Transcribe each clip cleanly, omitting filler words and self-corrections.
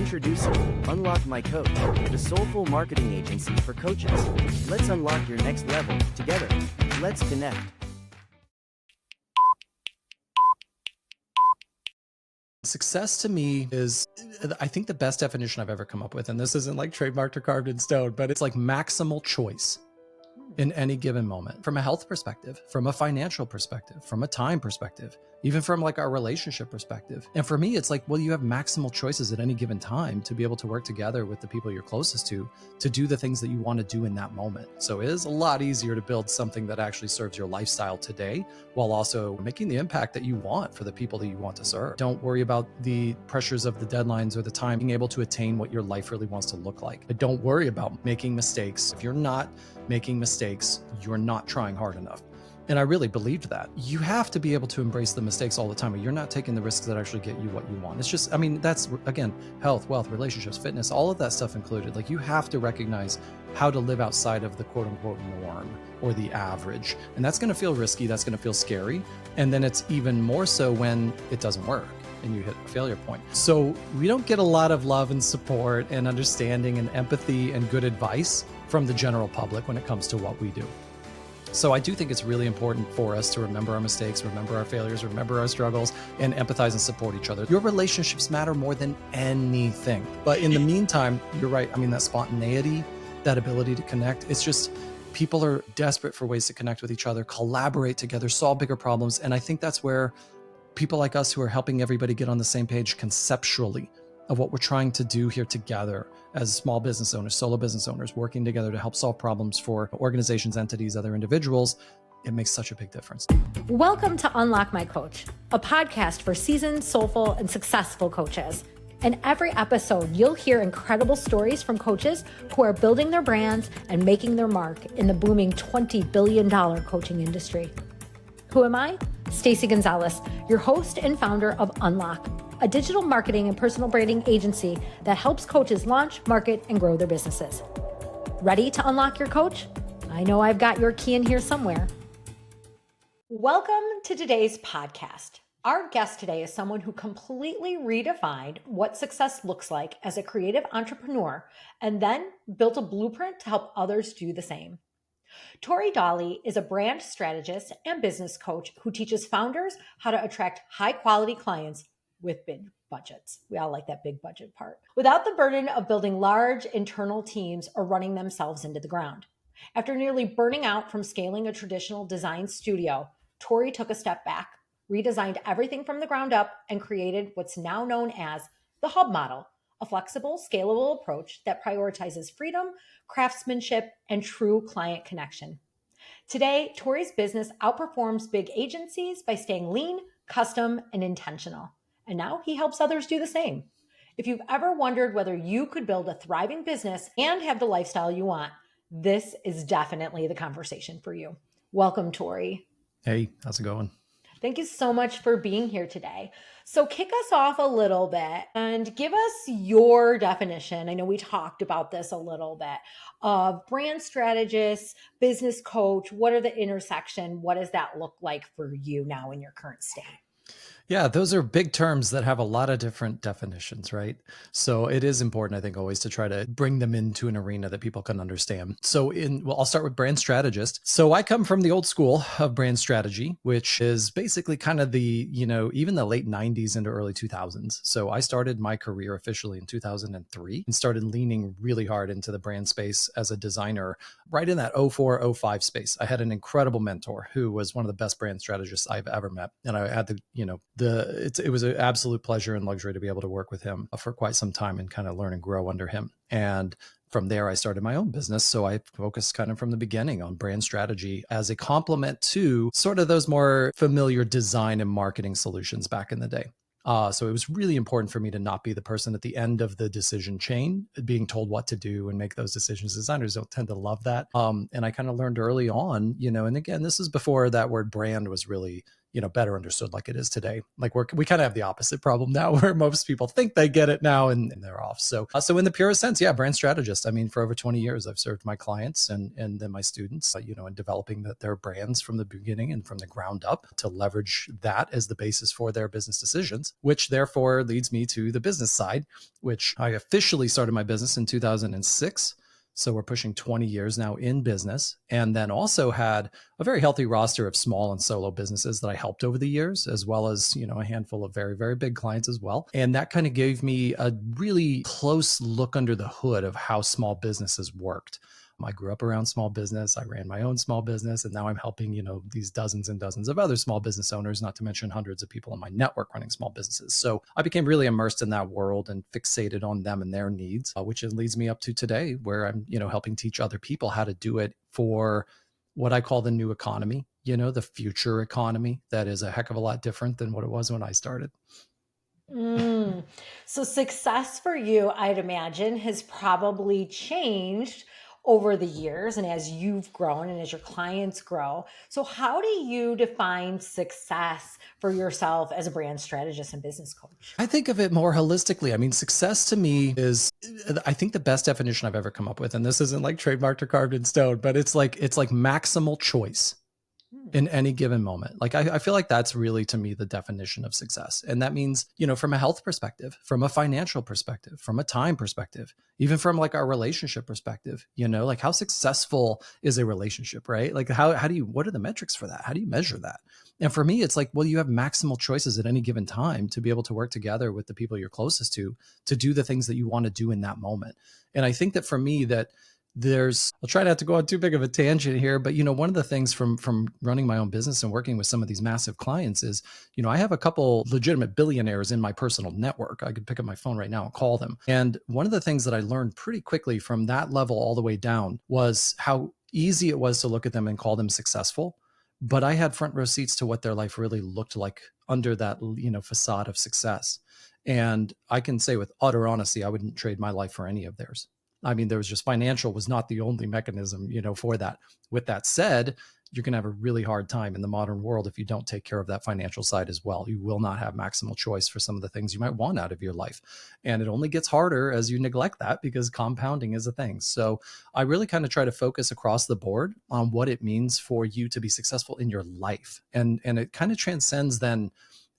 Introducing Unlock My Coach, the soulful marketing agency for coaches. Let's unlock your next level together. Let's connect. Success to me is, I think, the best definition I've ever come up with. And this isn't like trademarked or carved in stone, but it's like maximal choice in any given moment, from a health perspective, from a financial perspective, from a time perspective, even from like our relationship perspective. And for me, it's like, well, you have maximal choices at any given time to be able to work together with the people you're closest to do the things that you want to do in that moment. So it is a lot easier to build something that actually serves your lifestyle today, while also making the impact that you want for the people that you want to serve. Don't worry about the pressures of the deadlines or the time, being able to attain what your life really wants to look like. But don't worry about making mistakes. If you're not making mistakes, you're not trying hard enough. And I really believed that. You have to be able to embrace the mistakes all the time, or you're not taking the risks that actually get you what you want. It's just, I mean, that's, again, health, wealth, relationships, fitness, all of that stuff included. Like, you have to recognize how to live outside of the quote unquote norm or the average. And that's going to feel risky. That's going to feel scary. And then it's even more so when it doesn't work and you hit a failure point. So we don't get a lot of love and support and understanding and empathy and good advice from the general public when it comes to what we do. So I do think it's really important for us to remember our mistakes, remember our failures, remember our struggles, and empathize and support each other. Your relationships matter more than anything. But in the meantime, you're right. I mean, that spontaneity, that ability to connect, it's just, people are desperate for ways to connect with each other, collaborate together, solve bigger problems. And I think that's where people like us who are helping everybody get on the same page conceptually of what we're trying to do here together as small business owners, solo business owners, working together to help solve problems for organizations, entities, other individuals, it makes such a big difference. Welcome to Unlock My Coach, a podcast for seasoned, soulful, and successful coaches. In every episode, you'll hear incredible stories from coaches who are building their brands and making their mark in the booming $20 billion coaching industry. Who am I? Stacey Gonzalez, your host and founder of Unlock, a digital marketing and personal branding agency that helps coaches launch, market, and grow their businesses. Ready to unlock your coach? I know I've got your key in here somewhere. Welcome to today's podcast. Our guest today is someone who completely redefined what success looks like as a creative entrepreneur and then built a blueprint to help others do the same. Torrey Dawley is a brand strategist and business coach who teaches founders how to attract high-quality clients with big budgets. We all like that big budget part, without the burden of building large internal teams or running themselves into the ground. After nearly burning out from scaling a traditional design studio, Torrey took a step back, redesigned everything from the ground up, and created what's now known as the Hub model, a flexible, scalable approach that prioritizes freedom, craftsmanship, and true client connection. Today, Torrey's business outperforms big agencies by staying lean, custom, and intentional. And now he helps others do the same. If you've ever wondered whether you could build a thriving business and have the lifestyle you want, this is definitely the conversation for you. Welcome, Torrey. Hey, how's it going? Thank you so much for being here today. So kick us off a little bit and give us your definition. I know we talked about this a little bit of brand strategist, business coach. What are the intersection? What does that look like for you now in your current state? Yeah, those are big terms that have a lot of different definitions, right? So it is important, I think, always to try to bring them into an arena that people can understand. So I'll start with brand strategist. So I come from the old school of brand strategy, which is basically kind of the, even the late 90s into early 2000s. So I started my career officially in 2003 and started leaning really hard into the brand space as a designer right in that 04, 05 space. I had an incredible mentor who was one of the best brand strategists I've ever met. And I had it was an absolute pleasure and luxury to be able to work with him for quite some time and kind of learn and grow under him. And from there, I started my own business. So I focused kind of from the beginning on brand strategy as a complement to sort of those more familiar design and marketing solutions back in the day. So it was really important for me to not be the person at the end of the decision chain, being told what to do and make those decisions. Designers don't tend to love that. And I kind of learned early on, and again, this is before that word brand was really better understood like it is today. Like we kind of have the opposite problem now where most people think they get it now and they're off. So in the purest sense, yeah, brand strategist. I mean, for over 20 years, I've served my clients and then my students, in developing their brands from the beginning and from the ground up to leverage that as the basis for their business decisions, which therefore leads me to the business side, which I officially started my business in 2006. So we're pushing 20 years now in business, and then also had a very healthy roster of small and solo businesses that I helped over the years, as well as, a handful of very, very big clients as well. And that kind of gave me a really close look under the hood of how small businesses worked. I grew up around small business. I ran my own small business, and now I'm helping, these dozens and dozens of other small business owners, not to mention hundreds of people in my network running small businesses. So I became really immersed in that world and fixated on them and their needs, which leads me up to today where I'm, helping teach other people how to do it for what I call the new economy, the future economy that is a heck of a lot different than what it was when I started. So success for you, I'd imagine, has probably changed over the years and as you've grown and as your clients grow. So how do you define success for yourself as a brand strategist and business coach? I think of it more holistically. I mean, success to me is, I think, the best definition I've ever come up with. And this isn't like trademarked or carved in stone, but it's like maximal choice in any given moment. Like, I feel like that's really, to me, the definition of success. And that means, from a health perspective, from a financial perspective, from a time perspective, even from like our relationship perspective, like how successful is a relationship, right? Like what are the metrics for that? How do you measure that? And for me, it's like, well, you have maximal choices at any given time to be able to work together with the people you're closest to do the things that you want to do in that moment. And I think that for me, I'll try not to go on too big of a tangent here, but one of the things from running my own business and working with some of these massive clients is, I have a couple legitimate billionaires in my personal network. I could pick up my phone right now and call them. And one of the things that I learned pretty quickly from that level all the way down was how easy it was to look at them and call them successful. But I had front row seats to what their life really looked like under that, facade of success. And I can say with utter honesty, I wouldn't trade my life for any of theirs. I mean, there was just financial was not the only mechanism, for that. With that said, you're going to have a really hard time in the modern world if you don't take care of that financial side as well. You will not have maximal choice for some of the things you might want out of your life. And it only gets harder as you neglect that because compounding is a thing. So I really kind of try to focus across the board on what it means for you to be successful in your life. And it kind of transcends then,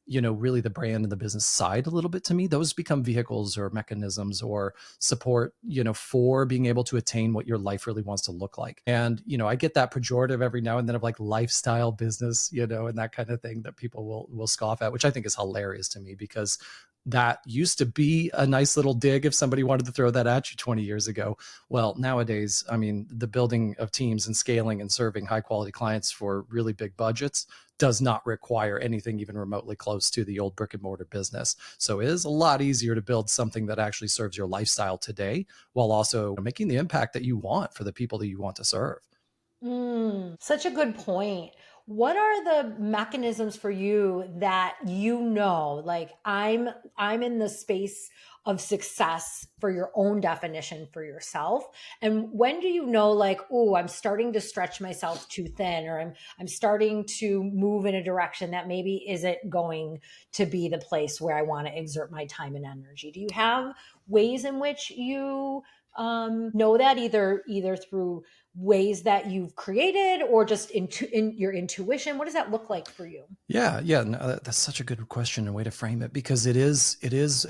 really the brand and the business side a little bit to me. Those become vehicles or mechanisms or support, for being able to attain what your life really wants to look like. And, I get that pejorative every now and then of like lifestyle business, and that kind of thing that people will scoff at, which I think is hilarious to me because that used to be a nice little dig if somebody wanted to throw that at you 20 years ago. Well, nowadays, I mean, the building of teams and scaling and serving high quality clients for really big budgets does not require anything even remotely close to the old brick and mortar business. So it is a lot easier to build something that actually serves your lifestyle today while also making the impact that you want for the people that you want to serve. Such a good point. What are the mechanisms for you that like I'm in the space of success for your own definition for yourself? And when do you know like, oh, I'm starting to stretch myself too thin, or I'm starting to move in a direction that maybe isn't going to be the place where I want to exert my time and energy? Do you have ways in which you know that either through ways that you've created or just in your intuition? What does that look like for you? Yeah. No, that's such a good question and way to frame it because it is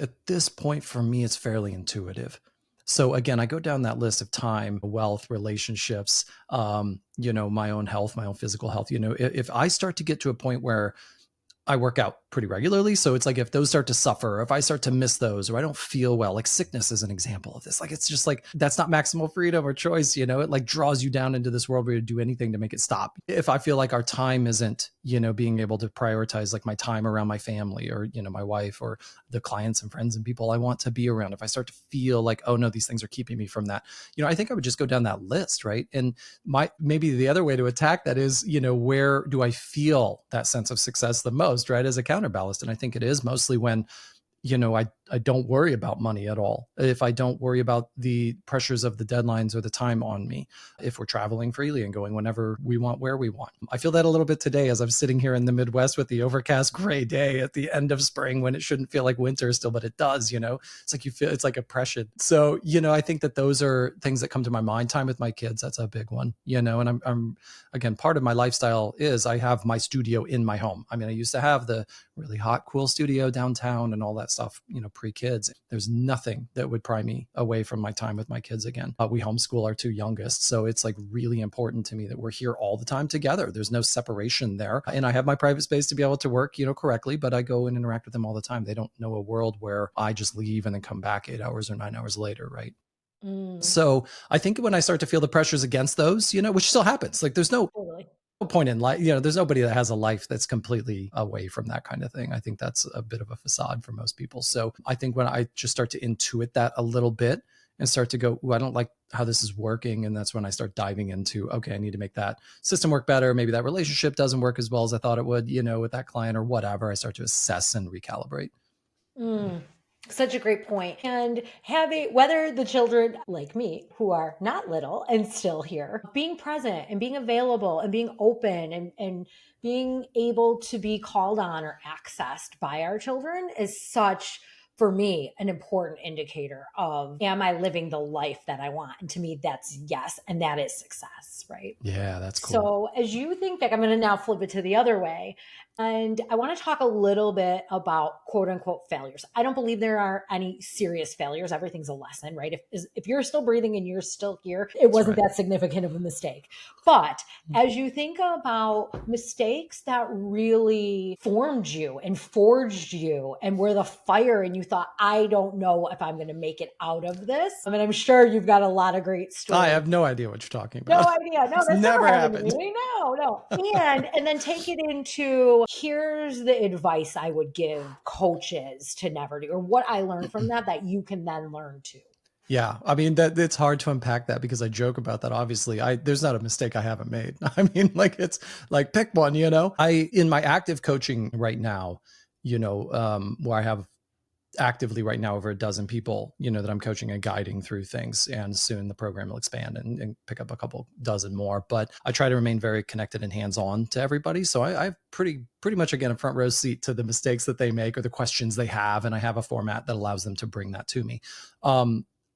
at this point for me, it's fairly intuitive. So again, I go down that list of time, wealth, relationships, my own health, my own physical health. If I start to get to a point where I work out pretty regularly. So it's like if those start to suffer, or if I start to miss those, or I don't feel well, like sickness is an example of this. Like, it's just like, that's not maximal freedom or choice. It like draws you down into this world where you do anything to make it stop. If I feel like our time isn't, being able to prioritize like my time around my family or, my wife or the clients and friends and people I want to be around, if I start to feel like, oh no, these things are keeping me from that, I think I would just go down that list. Right. And maybe the other way to attack that is, where do I feel that sense of success the most? Right, as a counterballast. And I think it is mostly when, I I don't worry about money at all, if I don't worry about the pressures of the deadlines or the time on me, if we're traveling freely and going whenever we want, where we want. I feel that a little bit today as I'm sitting here in the Midwest with the overcast gray day at the end of spring when it shouldn't feel like winter still, but it does, it's like you feel it's like oppression. So, I think that those are things that come to my mind. Time with my kids, that's a big one, and I'm again, part of my lifestyle is I have my studio in my home. I mean, I used to have the really hot, cool studio downtown and all that stuff, pre-kids. There's nothing that would pry me away from my time with my kids again. We homeschool our two youngest. So it's like really important to me that we're here all the time together. There's no separation there. And I have my private space to be able to work, correctly, but I go and interact with them all the time. They don't know a world where I just leave and then come back 8 hours or 9 hours later, right? So I think when I start to feel the pressures against those, which still happens, like there's no point in life, there's nobody that has a life that's completely away from that kind of thing. I think that's a bit of a facade for most people. So I think when I just start to intuit that a little bit and start to go, I don't like how this is working. And that's when I start diving into, okay, I need to make that system work better. Maybe that relationship doesn't work as well as I thought it would, with that client or whatever. I start to assess and recalibrate. Such a great point. And whether the children like me, who are not little and still here, being present and being available and being open and being able to be called on or accessed by our children is such, for me, an important indicator of, am I living the life that I want? And to me, that's yes. And that is success, right? Yeah, that's cool. So as you think back, I'm going to now flip it to the other way. And I want to talk a little bit about quote unquote failures. I don't believe there are any serious failures. Everything's a lesson, right? If you're still breathing and you're still here, it wasn't that significant of a mistake. But as you think about mistakes that really formed you and forged you and were the fire and you thought, I don't know if I'm going to make it out of this. I mean, I'm sure you've got a lot of great stories. I have no idea what you're talking about. No idea. No, that's never happened. No. And then take it into, here's the advice I would give coaches to never do, or what I learned from that you can then learn too. Yeah. I mean, that it's hard to unpack that because I joke about that. Obviously, there's not a mistake I haven't made. I mean, like, it's like, pick one, in my active coaching right now, where I have actively right now over a dozen people, that I'm coaching and guiding through things. And soon the program will expand and pick up a couple dozen more. But I try to remain very connected and hands-on to everybody. So I have pretty much, again, a front row seat to the mistakes that they make or the questions they have. And I have a format that allows them to bring that to me.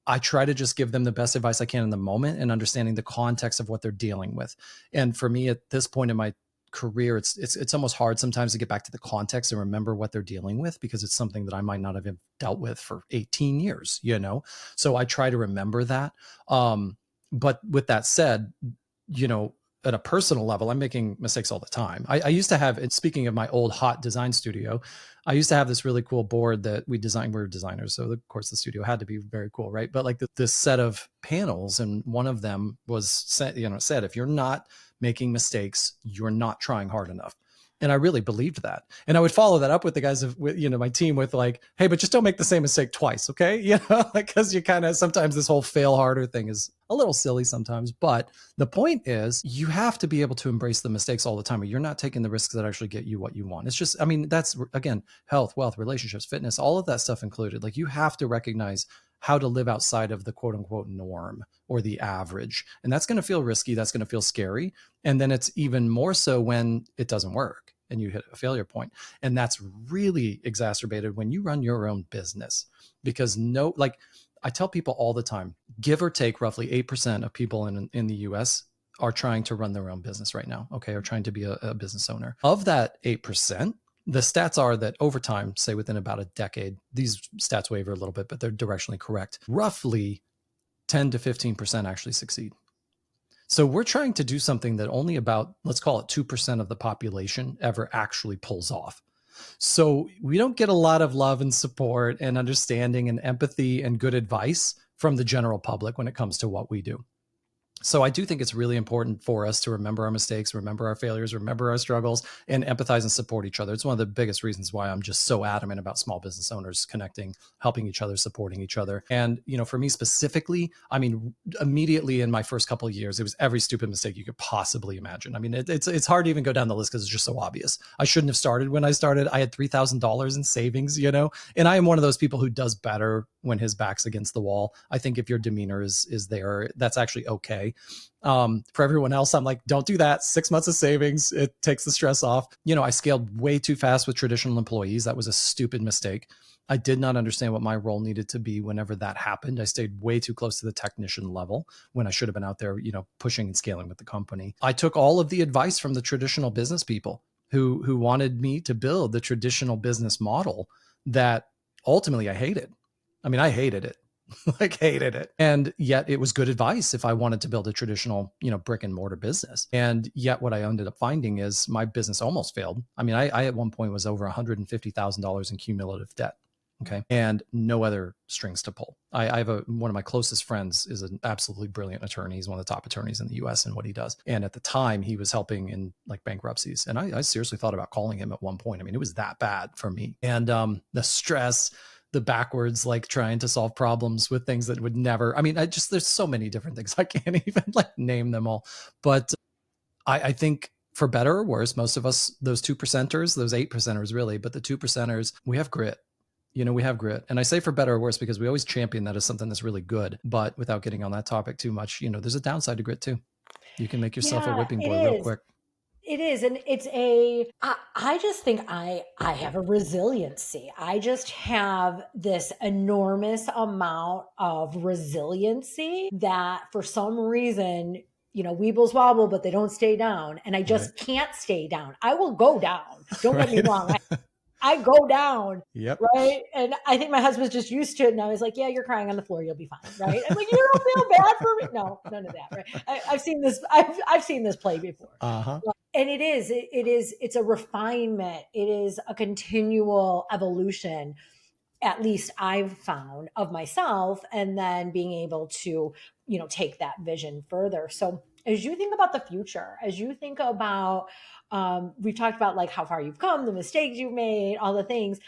I try to just give them the best advice I can in the moment and understanding the context of what they're dealing with. And for me at this point in my career, it's almost hard sometimes to get back to the context and remember what they're dealing with because it's something that I might not have dealt with for 18 years, So I try to remember that. But with that said, at a personal level, I'm making mistakes all the time. I used to have, and speaking of my old hot design studio, I used to have this really cool board that we designed. We're designers, so of course the studio had to be very cool, right? But like this set of panels, and one of them was said, if you're not making mistakes, you're not trying hard enough. And I really believed that. And I would follow that up with the guys of, my team with like, hey, but just don't make the same mistake twice. Okay. Because you kind of, sometimes this whole fail harder thing is a little silly sometimes, but the point is you have to be able to embrace the mistakes all the time, or you're not taking the risks that actually get you what you want. It's just, I mean, that's again, health, wealth, relationships, fitness, all of that stuff included. Like you have to recognize how to live outside of the quote unquote norm or the average. And that's going to feel risky. That's going to feel scary. And then it's even more so when it doesn't work and you hit a failure point. And that's really exacerbated when you run your own business, because I tell people all the time, give or take roughly 8% of people in the US are trying to run their own business right now. Okay. Or trying to be a business owner. Of that 8%, the stats are that over time, say within about a decade, these stats waver a little bit, but they're directionally correct. Roughly 10 to 15% actually succeed. So we're trying to do something that only about, let's call it 2% of the population ever actually pulls off. So we don't get a lot of love and support and understanding and empathy and good advice from the general public when it comes to what we do. So I do think it's really important for us to remember our mistakes, remember our failures, remember our struggles, and empathize and support each other. It's one of the biggest reasons why I'm just so adamant about small business owners connecting, helping each other, supporting each other. And, for me specifically, I mean, immediately in my first couple of years, it was every stupid mistake you could possibly imagine. I mean, it's hard to even go down the list because it's just so obvious. I shouldn't have started when I started. I had $3,000 in savings, and I am one of those people who does better when his back's against the wall. I think if your demeanor is there, that's actually okay. For everyone else, I'm like, don't do that. 6 months of savings. It takes the stress off. I scaled way too fast with traditional employees. That was a stupid mistake. I did not understand what my role needed to be whenever that happened. I stayed way too close to the technician level when I should have been out there, pushing and scaling with the company. I took all of the advice from the traditional business people who wanted me to build the traditional business model that ultimately I hated. I mean, I hated it. Like hated it. And yet it was good advice if I wanted to build a traditional, brick and mortar business. And yet what I ended up finding is my business almost failed. I mean, I at one point was over $150,000 in cumulative debt. Okay. And no other strings to pull. I have one of my closest friends is an absolutely brilliant attorney. He's one of the top attorneys in the US in what he does. And at the time he was helping in like bankruptcies. And I seriously thought about calling him at one point. I mean, it was that bad for me. And the stress, the backwards, like trying to solve problems with things that would never, I mean, there's so many different things. I can't even like name them all. But I think for better or worse, most of us, those 2%ers, those 8%ers really, but the 2%ers, we have grit. We have grit. And I say for better or worse, because we always champion that as something that's really good, but without getting on that topic too much, there's a downside to grit too. You can make yourself a whipping boy real quick. It is. And I just think I have a resiliency. I just have this enormous amount of resiliency that for some reason, weebles wobble, but they don't stay down. And I just can't stay down. I will go down. Don't get me wrong. I go down. Yep. Right. And I think my husband's just used to it. And I was like, yeah, you're crying on the floor. You'll be fine. Right. I'm like, you don't feel bad for me. No, none of that. Right. I've seen this. I've seen this play before. Uh-huh. And it's a refinement. It is a continual evolution, at least I've found, of myself, and then being able to, take that vision further. So as you think about the future, as you think about, we've talked about like how far you've come, the mistakes you've made, all the things.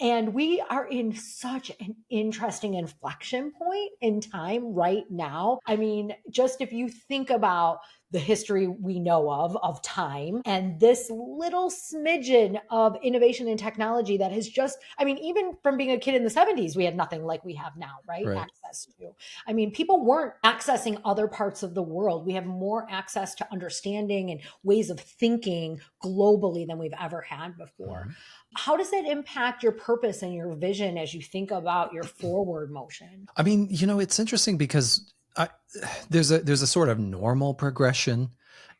And we are in such an interesting inflection point in time right now. I mean, just if you think about the history we know of time, and this little smidgen of innovation and technology that has just, I mean, even from being a kid in the 70s, we had nothing like we have now, right? Access to. I mean, people weren't accessing other parts of the world. We have more access to understanding and ways of thinking globally than we've ever had before. Mm-hmm. How does that impact your purpose and your vision as you think about your forward motion? I mean, it's interesting because there's a sort of normal progression,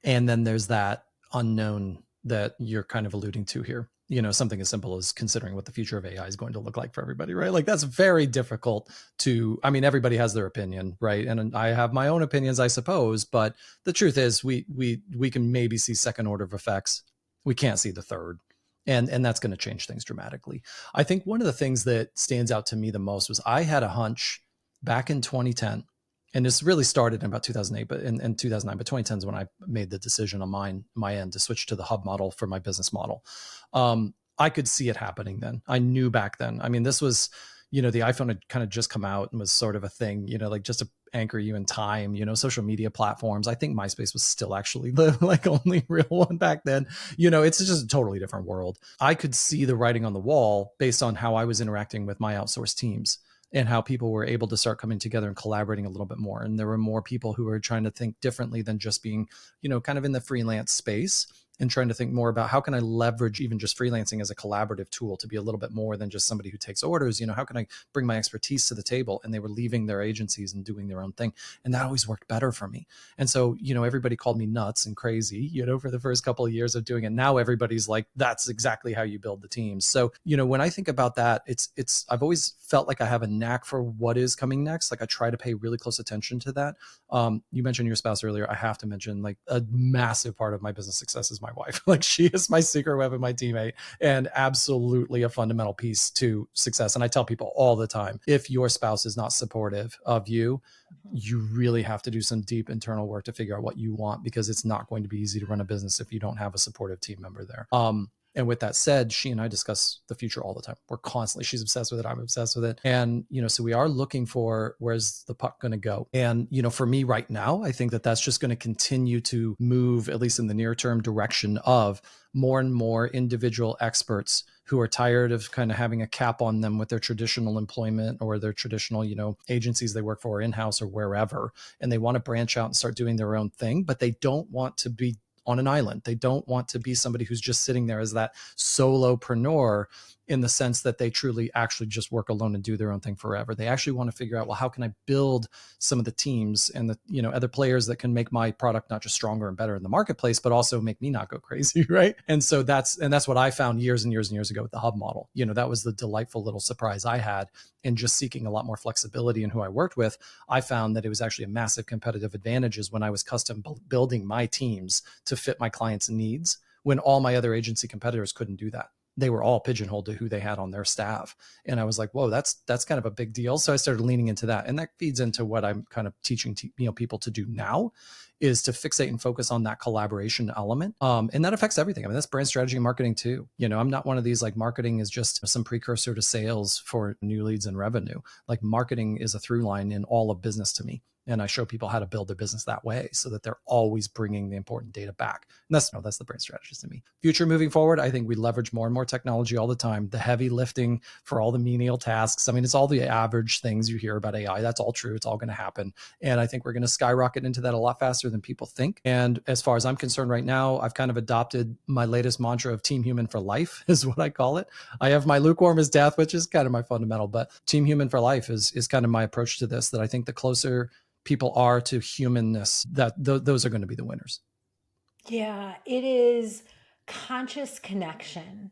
and then there's that unknown that you're kind of alluding to here. Something as simple as considering what the future of AI is going to look like for everybody, right? Like that's very difficult I mean, everybody has their opinion, right? And I have my own opinions, I suppose, but the truth is we can maybe see second order of effects. We can't see the third. And that's going to change things dramatically. I think one of the things that stands out to me the most was I had a hunch back in 2010, and this really started in about 2008, but in 2009, but 2010 is when I made the decision on my end to switch to the hub model for my business model. I could see it happening then. I knew back then. I mean, this was, the iPhone had kind of just come out and was sort of a thing, like just to anchor you in time, social media platforms. I think MySpace was still actually the like only real one back then. It's just a totally different world. I could see the writing on the wall based on how I was interacting with my outsourced teams and how people were able to start coming together and collaborating a little bit more. And there were more people who were trying to think differently than just being, kind of in the freelance space, and trying to think more about how can I leverage even just freelancing as a collaborative tool to be a little bit more than just somebody who takes orders. How can I bring my expertise to the table? And they were leaving their agencies and doing their own thing. And that always worked better for me. And so, everybody called me nuts and crazy, for the first couple of years of doing it. Now everybody's like, that's exactly how you build the teams. So, when I think about that, I've always felt like I have a knack for what is coming next. Like I try to pay really close attention to that. You mentioned your spouse earlier. I have to mention like a massive part of my business success is my wife. Like she is my secret weapon, my teammate, and absolutely a fundamental piece to success. And I tell people all the time, if your spouse is not supportive of you, you really have to do some deep internal work to figure out what you want, because it's not going to be easy to run a business if you don't have a supportive team member there. And with that said, she and I discuss the future all the time. We're constantly, she's obsessed with it. I'm obsessed with it. And, so we are looking for where's the puck going to go. And, for me right now, I think that that's just going to continue to move, at least in the near term, direction of more and more individual experts who are tired of kind of having a cap on them with their traditional employment or their traditional, agencies they work for in-house or wherever. And they want to branch out and start doing their own thing, but they don't want to be on an island. They don't want to be somebody who's just sitting there as that solopreneur, in the sense that they truly actually just work alone and do their own thing forever. They actually want to figure out, well, how can I build some of the teams and the, other players that can make my product not just stronger and better in the marketplace, but also make me not go crazy. Right. And so that's what I found years and years and years ago with the hub model. That was the delightful little surprise I had in just seeking a lot more flexibility in who I worked with. I found that it was actually a massive competitive advantages when I was custom building my teams to fit my clients' needs, when all my other agency competitors couldn't do that. They were all pigeonholed to who they had on their staff. And I was like, whoa, that's kind of a big deal. So I started leaning into that. And that feeds into what I'm kind of teaching people to do now, is to fixate and focus on that collaboration element. And that affects everything. I mean, that's brand strategy and marketing too. I'm not one of these like marketing is just some precursor to sales for new leads and revenue. Like marketing is a through line in all of business to me. And I show people how to build their business that way so that they're always bringing the important data back. And that's the brand strategist to me. Future moving forward, I think we leverage more and more technology all the time. The heavy lifting for all the menial tasks. I mean, it's all the average things you hear about AI. That's all true. It's all going to happen. And I think we're going to skyrocket into that a lot faster than people think. And as far as I'm concerned right now, I've kind of adopted my latest mantra of team human for life is what I call it. I have my lukewarm is death, which is kind of my fundamental, but team human for life is kind of my approach to this, that I think the closer people are to humanness, that those are going to be the winners. Yeah, it is conscious connection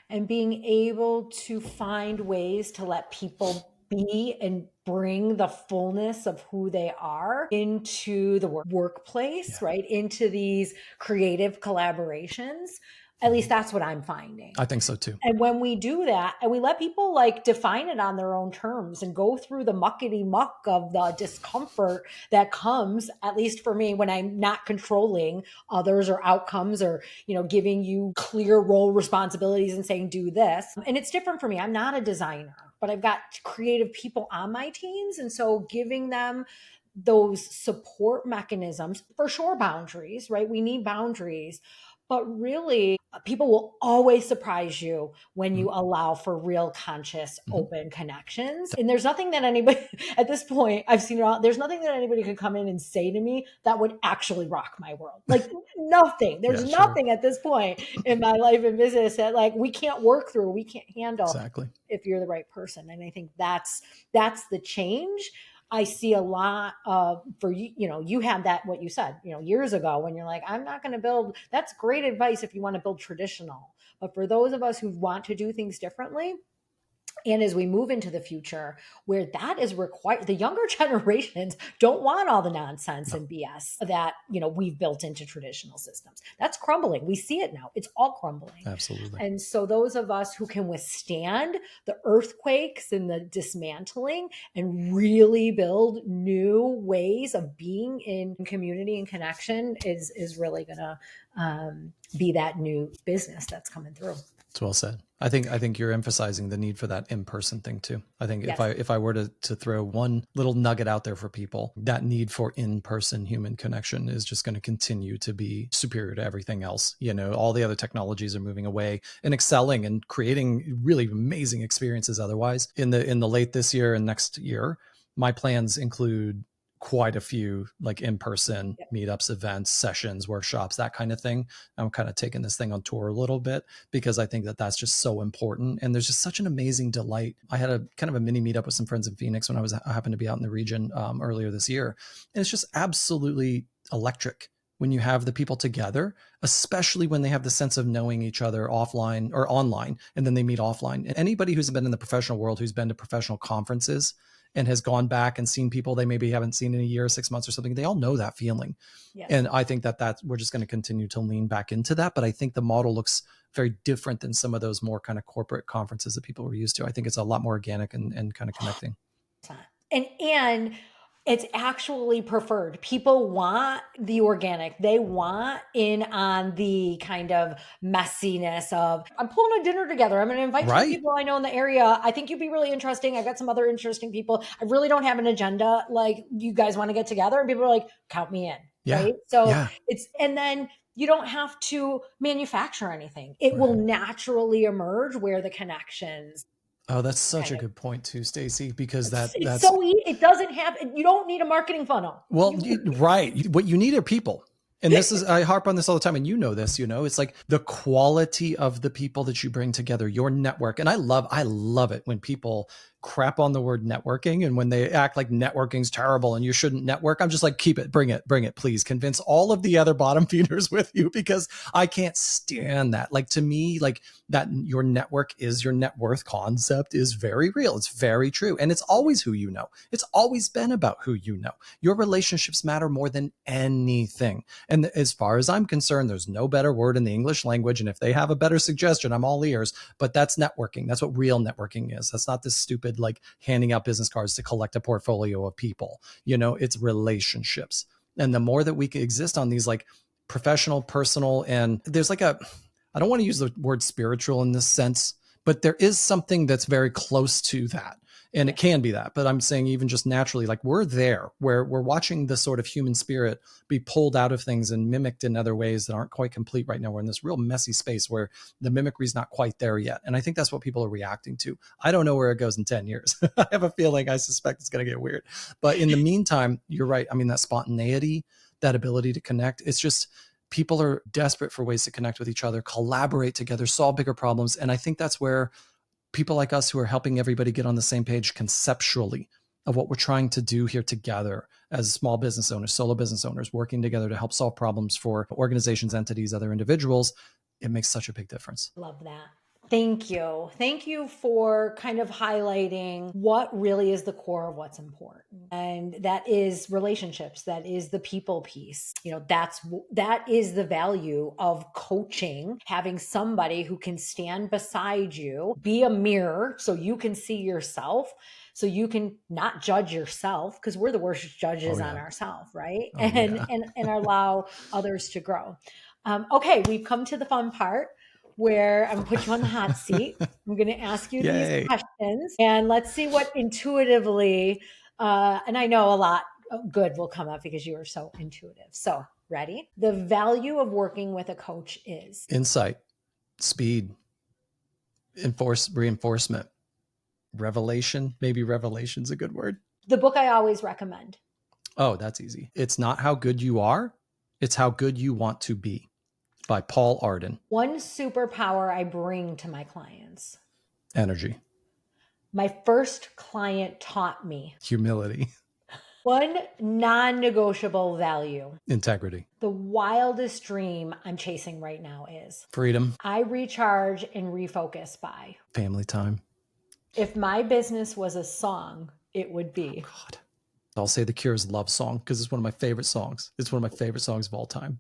and being able to find ways to let people be and bring the fullness of who they are into the workplace, right? Into these creative collaborations. At least that's what I'm finding. I think so too. And when we do that and we let people like define it on their own terms and go through the muckety muck of the discomfort that comes, at least for me, when I'm not controlling others or outcomes or, giving you clear role responsibilities and saying, do this. And it's different for me. I'm not a designer, but I've got creative people on my teams. And so giving them those support mechanisms, for sure, boundaries, right? We need boundaries. But really, people will always surprise you when you allow for real, conscious, open connections. And there's nothing that anybody, at this point, I've seen it all, there's nothing that anybody could come in and say to me that would actually rock my world. Like nothing. There's nothing at this point in my life and business that like we can't work through, we can't handle if you're the right person. And I think that's the change. I see a lot of, for you, you had that, what you said, years ago when you're like, I'm not going to build, that's great advice if you want to build traditional. But for those of us who want to do things differently, and as we move into the future where that is required, the younger generations don't want all the nonsense and BS that, we've built into traditional systems. That's crumbling. We see it now. It's all crumbling. Absolutely. And so those of us who can withstand the earthquakes and the dismantling and really build new ways of being in community and connection is really going to be that new business that's coming through. It's well said. I think you're emphasizing the need for that in-person thing too. I think if I were to throw one little nugget out there for people, that need for in-person human connection is just going to continue to be superior to everything else. All the other technologies are moving away and excelling and creating really amazing experiences otherwise. In the late this year and next year, my plans include quite a few like in-person meetups, events, sessions, workshops, that kind of thing. I'm kind of taking this thing on tour a little bit because I think that that's just so important. And there's just such an amazing delight. I had a kind of a mini meetup with some friends in Phoenix when I happened to be out in the region earlier this year. And it's just absolutely electric when you have the people together, especially when they have the sense of knowing each other offline or online, and then they meet offline. And anybody who's been in the professional world, who's been to professional conferences, and has gone back and seen people they maybe haven't seen in a year, 6 months or something, they all know that feeling. Yes. And I think that we're just going to continue to lean back into that. But I think the model looks very different than some of those more kind of corporate conferences that people were used to. I think it's a lot more organic and kind of connecting. And it's actually preferred. People want the organic. They want in on the kind of messiness of, I'm pulling a dinner together. I'm going to invite some people I know in the area. I think you'd be really interesting. I've got some other interesting people. I really don't have an agenda. Like, you guys want to get together? And people are like, count me in. Yeah. Right. So and then you don't have to manufacture anything. It will naturally emerge where the connections. Oh, that's such a good point too, Stacey, because that's so easy. It doesn't have, you don't need a marketing funnel. Well, right. What you need are people. And this is, I harp on this all the time, and you know this, it's like the quality of the people that you bring together, your network. And I love it when people crap on the word networking, and when they act like networking's terrible and you shouldn't network. I'm just like, keep it, bring it, please. Convince all of the other bottom feeders with you, because I can't stand that. Like, to me, like, that your network is your net worth concept is very real. It's very true. And it's always who you know. It's always been about who you know. Your relationships matter more than anything. And as far as I'm concerned, there's no better word in the English language. And if they have a better suggestion, I'm all ears. But that's networking. That's what real networking is. That's not this stupid, like, handing out business cards to collect a portfolio of people. It's relationships. And the more that we can exist on these, like, professional, personal, and there's like I don't want to use the word spiritual in this sense, but there is something that's very close to that. And it can be that, but I'm saying even just naturally, like, we're there where we're watching the sort of human spirit be pulled out of things and mimicked in other ways that aren't quite complete right now. We're in this real messy space where the mimicry is not quite there yet. And I think that's what people are reacting to. I don't know where it goes in 10 years. I have a feeling, I suspect it's going to get weird, but in the meantime, you're right. I mean, that spontaneity, that ability to connect, it's just, people are desperate for ways to connect with each other, collaborate together, solve bigger problems. And I think that's where people like us who are helping everybody get on the same page conceptually of what we're trying to do here together as small business owners, solo business owners, working together to help solve problems for organizations, entities, other individuals, it makes such a big difference. Love that. Thank you. Thank you for kind of highlighting what really is the core of what's important. And that is relationships. That is the people piece. That is the value of coaching, having somebody who can stand beside you, be a mirror so you can see yourself, so you can not judge yourself, because we're the worst judges on ourselves, right? And allow others to grow. Okay, we've come to the fun part, where I'm going to put you on the hot seat. I'm going to ask you these questions, and let's see what intuitively, and I know a lot good will come up because you are so intuitive. So, ready? The value of working with a coach is insight, speed, reinforcement, revelation. Maybe revelation's a good word. The book I always recommend. Oh, that's easy. It's not how good you are, it's how good you want to be, by Paul Arden. One superpower I bring to my clients. Energy. My first client taught me. Humility. One non-negotiable value. Integrity. The wildest dream I'm chasing right now is freedom. I recharge and refocus by family time. If my business was a song, it would be. Oh, God. I'll say The Cure's Love Song, because it's one of my favorite songs. It's one of my favorite songs of all time.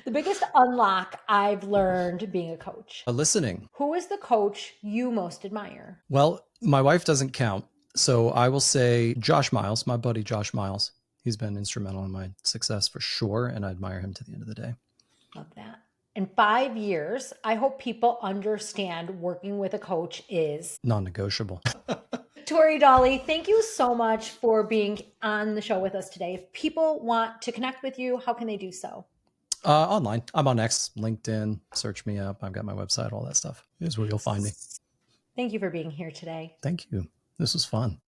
The biggest unlock I've learned being a coach. Listening. Who is the coach you most admire? Well, my wife doesn't count. So I will say Josh Miles, my buddy Josh Miles. He's been instrumental in my success for sure. And I admire him to the end of the day. Love that. In 5 years, I hope people understand working with a coach is non-negotiable. Torrey Dawley, thank you so much for being on the show with us today. If people want to connect with you, how can they do so? Online. I'm on X, LinkedIn, search me up. I've got my website, all that stuff is where you'll find me. Thank you for being here today. Thank you. This was fun.